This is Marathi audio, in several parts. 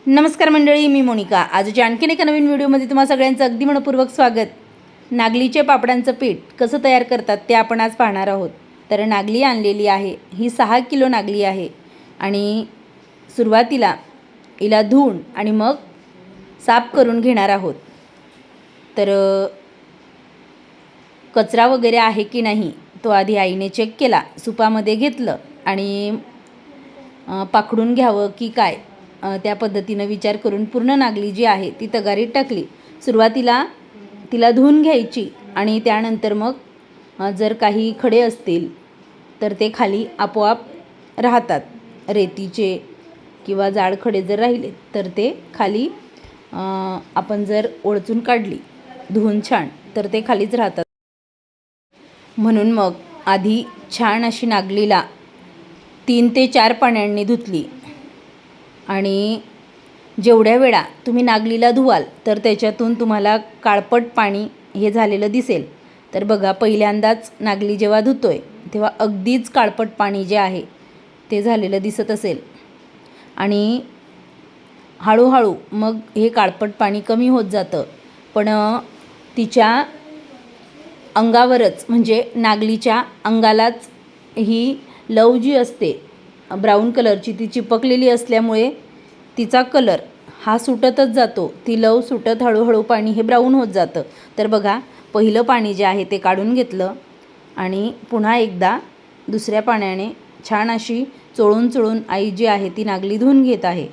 नमस्कार मंडळी, मी मोनिका. आजच्या आणखीन एका नवीन व्हिडिओमध्ये तुम्हा सगळ्यांचं अगदी मनपूर्वक स्वागत. नागलीचे पापडांचं पीठ कसं तयार करतात ते आपण आज पाहणार आहोत. तर नागली आणलेली आहे, ही 6 किलो नागली आहे आणि सुरुवातीला हिला धुवून आणि मग साफ करून घेणार आहोत. तर कचरा वगैरे आहे की नाही तो आधी आईने चेक केला. सुपामध्ये घेतलं आणि पाखडून घ्यावं की काय त्या पद्धतीनं विचार करून पूर्ण नागली जी आहे ती तगारीत टाकली. सुरुवातीला तिला धुवून घ्यायची आणि त्यानंतर मग जर काही खडे असतील तर ते खाली आपोआप राहतात. रेतीचे किंवा जाड खडे जर राहिले तर ते खाली आपण जर ओळचून काढली धुवून छान तर ते खालीच राहतात. म्हणून मग आधी छान अशी नागलीला 3 ते 4 पाण्याने धुतली आणि जेवढ्या वेळा तुम्ही नागलीला धुवाल तर त्याच्यातून तुम्हाला काळपट पाणी हे झालेलं दिसेल. तर बघा, पहिल्यांदाच नागली जेव्हा धुतोय तेव्हा अगदीच काळपट पाणी जे आहे ते झालेलं दिसत असेल आणि हळूहळू मग हे काळपट पाणी कमी होत जातं. पण तिच्या अंगावरच म्हणजे नागलीच्या अंगालाच ही लव जी असते ब्राऊन कलरची ती चिपकलेली असल्यामुळे तिचा कलर हा सुटतच जातो. ती लव सुटत हळूहळू पाणी हे ब्राऊन होत जातं. तर बघा, पहिलं पाणी जे आहे ते काढून घेतलं आणि पुन्हा एकदा दुसऱ्या पाण्याने छान अशी चोळून चोळून आई जी आहे ती नागली धुवून घेत आहे.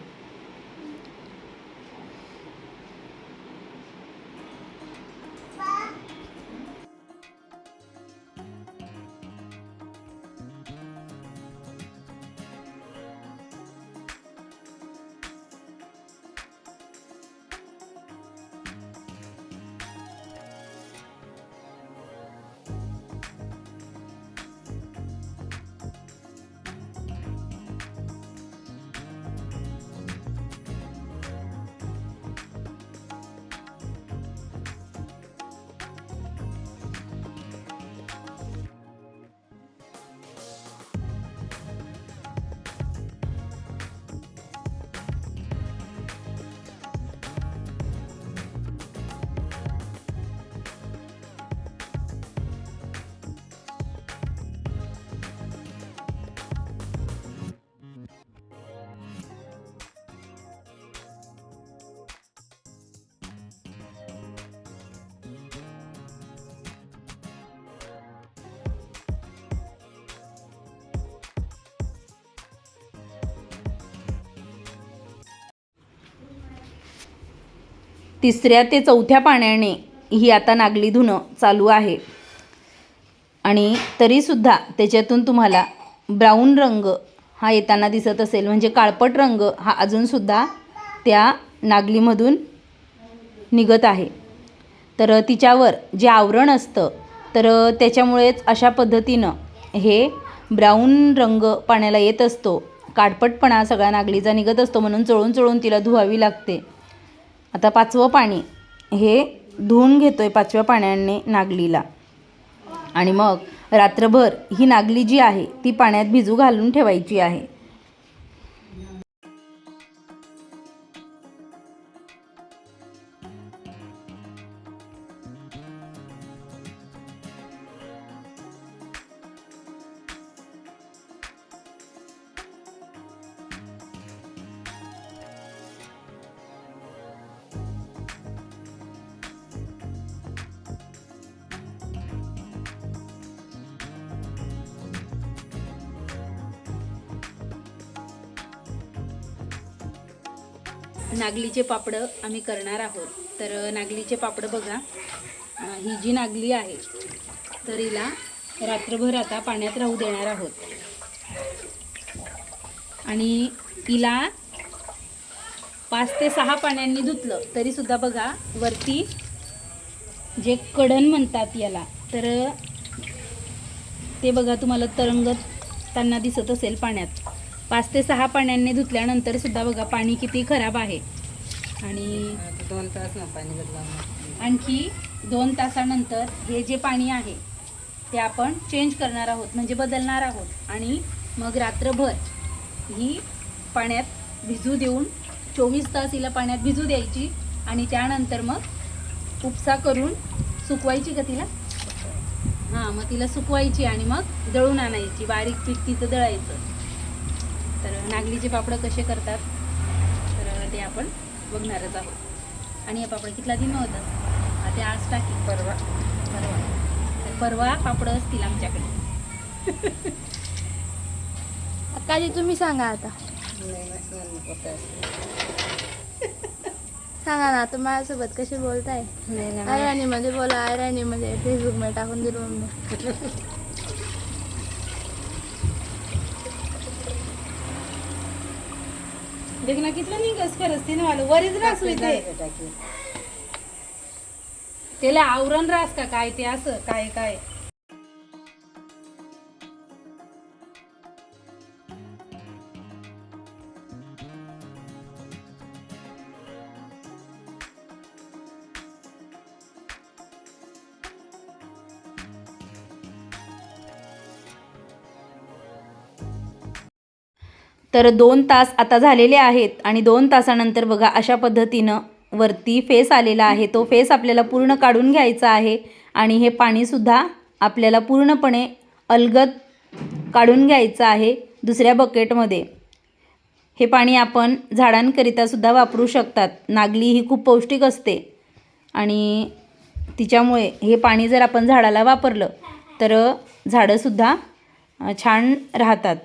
तिसऱ्या ते चौथ्या पाण्याने ही आता नागली धुणं चालू आहे आणि तरीसुद्धा त्याच्यातून तुम्हाला ब्राऊन रंग हा येताना दिसत असेल. म्हणजे काळपट रंग हा अजूनसुद्धा त्या नागलीमधून निघत आहे. तर तिच्यावर जे आवरण असतं तर त्याच्यामुळेच अशा पद्धतीनं हे ब्राऊन रंग पाण्याला येत असतो. काळपटपणा सगळ्या नागलीचा निघत असतो, म्हणून चोळून चोळून तिला धुवावी लागते. आता 5वं पाणी हे धुवून घेतोय 5व्या पाण्याने नागलीला आणि मग रात्रभर ही नागली जी आहे ती पाण्यात भिजू घालून ठेवायची आहे. नागलीचे पापडं आम्ही करणार आहोत. तर नागलीचे पापडं बघा, ही जी नागली आहे तर हिला रात्रभर आता पाण्यात राहू देणार आहोत आणि हिला 5 ते 6 पाण्याने धुतलं तरीसुद्धा बघा वरती जे कडण म्हणतात याला, तर ते बघा तुम्हाला तरंगताना दिसत असेल पाण्यात. 5 ते 6 पाण्याने धुतल्यानंतर सुद्धा बघा पाणी किती खराब आहे आणि 2 तास पाणी बदलावं. आणखी 2 तासानंतर हे जे पाणी आहे ते आपण चेंज करणार आहोत, म्हणजे बदलणार आहोत आणि मग रात्रभर ही पाण्यात भिजू देऊन 24 तास हिला पाण्यात भिजू द्यायची आणि त्यानंतर मग उपसा करून सुकवायची का तिला? हां, मग तिला सुकवायची आणि मग दळून आणायची, बारीक पीठ तिचं दळायचं. तर नागलीचे पापड कसे करतात तर ते आपण बघणारच आहोत. आणि हे पापड कितला दिन होतं ते आज टाकी परवा परवा तर परवा पापड असतील आमच्याकडे. अक्काजी तुम्ही सांगा आता. सांगा ना आता माझ्यासोबत कशी बोलताय. आयराणीमध्ये बोला, आयराणीमध्ये फेसबुकमध्ये टाकून दिलं मम्मी. देख ना कितलं निघस खरंच तिने मला वरीच रास होते त्याला आवरण रास का काय ते असं काय काय. तर 2 तास आता झालेले आहेत आणि 2 तासानंतर बघा अशा पद्धतीनं वरती फेस आलेला आहे. तो फेस आपल्याला पूर्ण काढून घ्यायचा आहे आणि हे पाणीसुद्धा आपल्याला पूर्णपणे अलगद काढून घ्यायचं आहे दुसऱ्या बकेटमध्ये. हे पाणी आपण झाडांकरितासुद्धा वापरू शकतात. नागली ही खूप पौष्टिक असते आणि तिच्यामुळे हे पाणी जर आपण झाडाला वापरलं तर झाडंसुद्धा छान राहतात.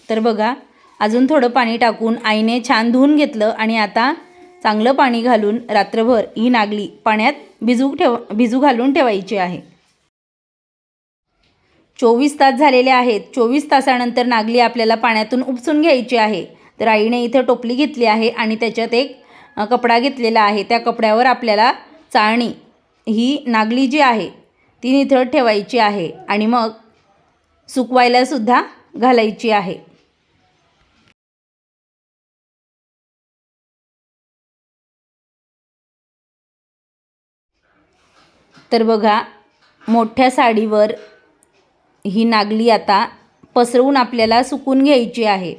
तर बघा अजून थोडं पाणी टाकून आईने छान धुवून घेतलं आणि आता चांगलं पाणी घालून रात्रभर ही नागली पाण्यात भिजू घालून ठेवायची आहे. 24 तास झालेले आहेत. 24 तासानंतर नागली आपल्याला पाण्यातून उपसून घ्यायची आहे. तर आईने इथं टोपली घेतली आहे आणि त्याच्यात एक कपडा घेतलेला आहे. त्या कपड्यावर आपल्याला चाळणी ही नागली जी आहे ती निथळत ठेवायची आहे आणि मग सुकवायलासुद्धा घालायची आहे. तर बघा मोठ्या साडीवर ही नागली आता पसरवून आपल्याला सुकून घ्यायची आहे.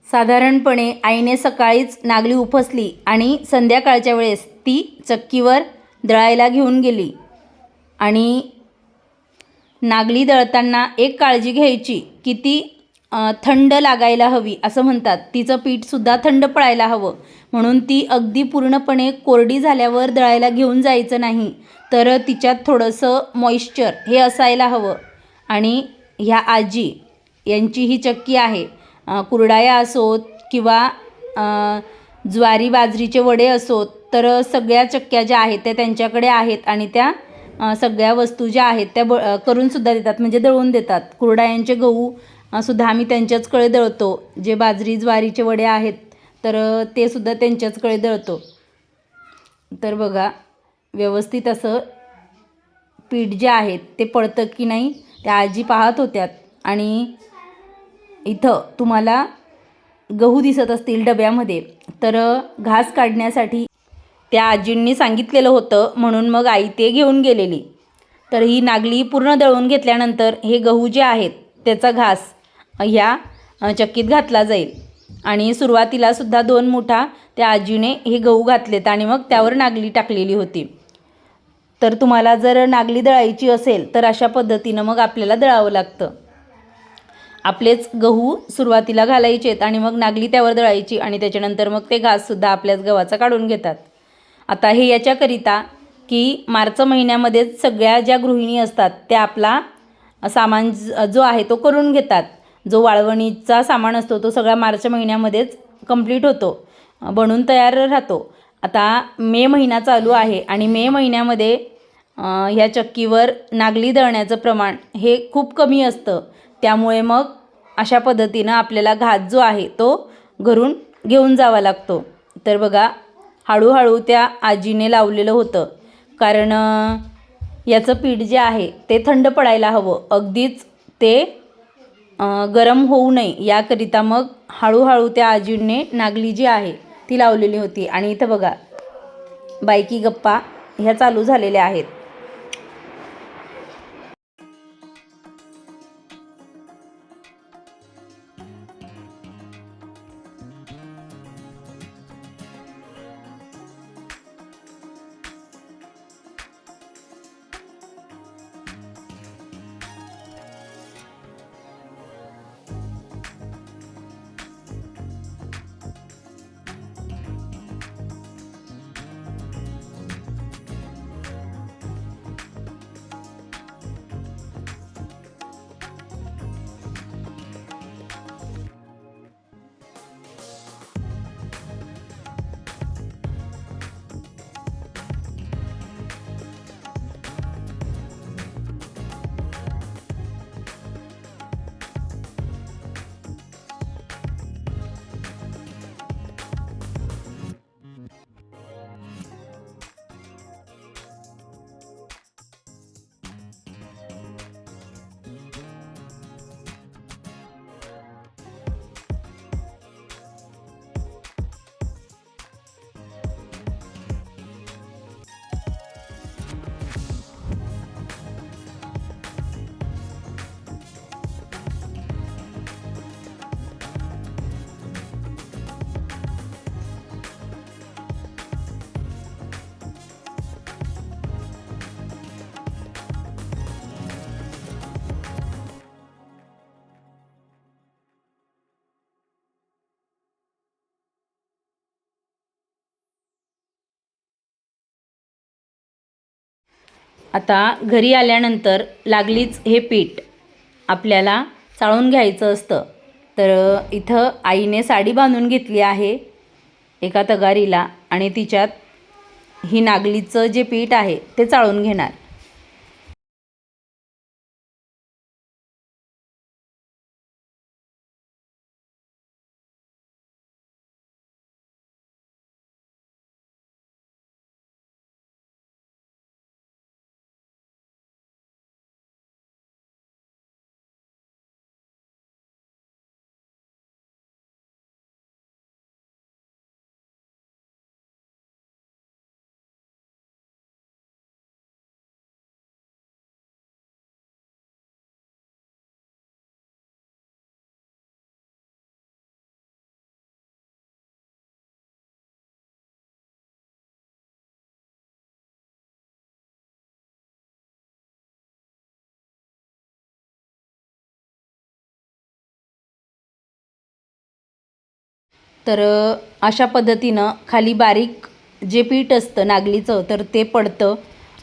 साधारणपणे आईने सकाळीच नागली उपसली आणि संध्याकाळच्या वेळेस ती चक्कीवर दळायला घेऊन गेली. आणि नागली दळताना एक काळजी घ्यायची की ती थंड लागायला हवी असं म्हणतात. तिचं पीठसुद्धा थंड पडायला हवं म्हणून ती अगदी पूर्णपणे कोरडी झाल्यावर दळायला घेऊन जायचं नाही. तर तिच्यात थोडंसं मॉइश्चर हे असायला हवं. आणि ह्या आजी यांची ही चक्की आहे. कुरडाया असोत किंवा ज्वारी बाजरीचे वडे असोत तर सगळ्या चक्क्या ज्या आहेत त्या त्यांच्याकडे आहेत आणि त्या सगळ्या वस्तू ज्या आहेत त्या करूनसुद्धा देतात म्हणजे दळून देतात. कुरडायांचे गहू सुद्धा आम्ही त्यांच्याचकडे दळतो. जे बाजरी ज्वारीचे वडे आहेत तर ते सुद्धा त्यांच्याचकडे दळतो. तर बघा व्यवस्थित असं पीठ जे आहे ते पडतं की नाही त्या आजी पाहत होत्यात. आणि इथं तुम्हाला गहू दिसत असतील डब्यामध्ये तर घास काढण्यासाठी त्या आजींनी सांगितलेलं होतं म्हणून मग आई ते घेऊन गेलेली. तर ही नागली पूर्ण दळून घेतल्यानंतर हे गहू जे आहेत त्याचा घास ह्या चक्कीत घातला जाईल. आणि सुरुवातीलासुद्धा 2 मुठा त्या आजीने हे गहू घातलेत आणि मग त्यावर नागली टाकलेली होती. तर तुम्हाला जर नागली दळायची असेल तर अशा पद्धतीनं मग आपल्याला दळावं लागतं. आपलेच गहू सुरुवातीला घालायचे आहेत आणि मग नागली त्यावर दळायची आणि त्याच्यानंतर मग ते घाससुद्धा आपल्याच गव्हाचा काढून घेतात. आता हे याच्याकरिता की मार्च महिन्यामध्येच सगळ्या ज्या गृहिणी असतात त्या आपला सामान जो आहे तो करून घेतात. जो वाळवणीचा सामान असतो तो सगळा मार्च महिन्यामध्येच कंप्लीट होतो, बनून तयार राहतो. आता मे महिना चालू आहे आणि मे महिन्यामध्ये ह्या चक्कीवर नागली दळण्याचं प्रमाण हे खूप कमी असतं. त्यामुळे मग अशा पद्धतीनं आपल्याला घास जो आहे तो घरून घेऊन जावा लागतो. तर बघा हळूहळू त्या आजीने लावलेलं होतं कारण याचं पीठ जे आहे ते थंड पडायला हवं. अगदीच ते गरम होऊ नये याकरिता मग हळूहळू त्या आजीने नागली जी आहे ती लावलेली होती. आणि इथं बघा बायकी गप्पा ह्या चालू झालेल्या आहेत. आता घरी आल्यानंतर लागलीच हे पीठ आपल्याला चाळून घ्यायचं असतं. तर इथं आईने साडी बांधून घेतली आहे एका तगारीला आणि तिच्यात ही नागलीचं जे पीठ आहे ते चाळून घेणार. तर अशा पद्धतीनं खाली बारीक जे पीठ असतं नागलीचं तर ते पडतं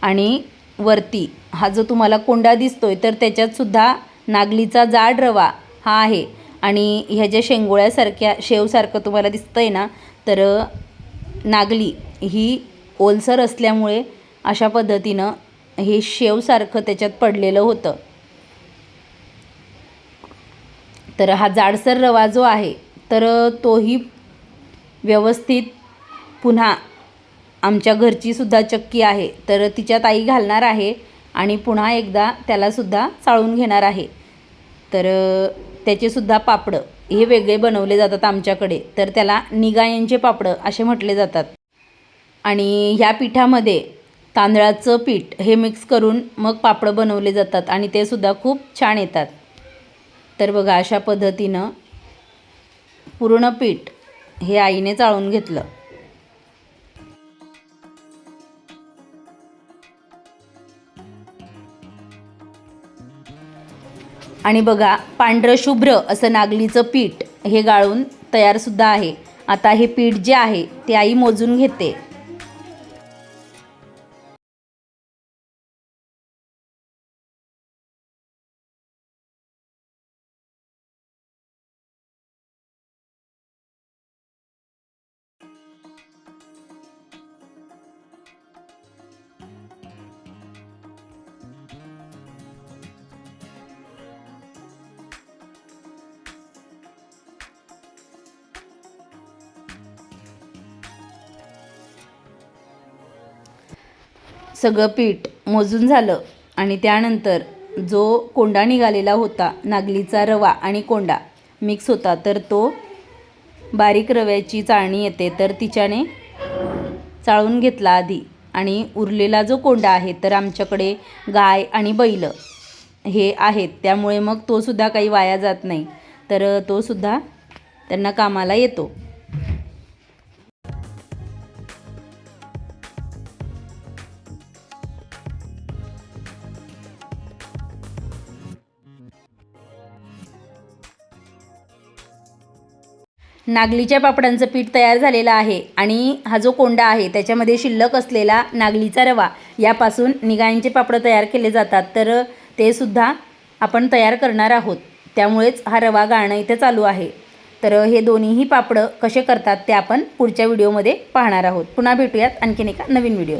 आणि वरती हा जो तुम्हाला कोंडा दिसतोय तर त्याच्यातसुद्धा नागलीचा जाड रवा हा आहे आणि ह्या ज्या शेंगोळ्यासारख्या शेवसारखं तुम्हाला दिसतं आहे ना, तर नागली ही ओलसर असल्यामुळे अशा पद्धतीनं हे शेवसारखं त्याच्यात पडलेलं होतं. तर हा जाडसर रवा जो आहे तर तोही व्यवस्थित पुन्हा आमच्या घरचीसुद्धा चक्की आहे तर तिच्यात आई घालणार आहे आणि पुन्हा एकदा त्यालासुद्धा चाळून घेणार आहे. तर त्याचेसुद्धा पापडं हे वेगळे बनवले जातात आमच्याकडे, तर त्याला निगायांचे पापडं असे म्हटले जातात. आणि ह्या पिठामध्ये तांदळाचं पीठ हे मिक्स करून मग पापडं बनवले जातात आणि ते सुद्धा खूप छान येतात. तर बघा अशा पद्धतीनं पूर्ण पीठ हे आईने चाळून घेतलं. आणि बघा पांढरं शुभ्र असं नागलीचं पीठ हे गाळून तयारसुद्धा आहे. आता हे पीठ जे आहे ते आई मोजून घेते. सगळं पीठ मोजून झालं आणि त्यानंतर जो कोंडा निघालेला होता नागलीचा रवा आणि कोंडा मिक्स होता तर तो बारीक रव्याची चाळणी येते तर तिच्याने चाळून घेतला आधी. आणि उरलेला जो कोंडा आहे तर आमच्याकडे गाय आणि बैल हे आहेत त्यामुळे मग तो सुद्धा काही वाया जात नाही, तर तो सुद्धा त्यांना कामाला येतो. नागलीच्या पापडांचं पीठ तयार झालेलं आहे आणि हा जो कोंडा आहे त्याच्यामध्ये शिल्लक असलेला नागलीचा रवा यापासून निगायांचे पापड तयार केले जातात. तर ते सुद्धा आपण तयार करणार आहोत, त्यामुळेच हा रवा गाळणं इथे चालू आहे. तर हे दोन्हीही पापड कसे करतात ते आपण पुढच्या व्हिडिओमध्ये पाहणार आहोत. पुन्हा भेटूयात आणखीन एका नवीन व्हिडिओ.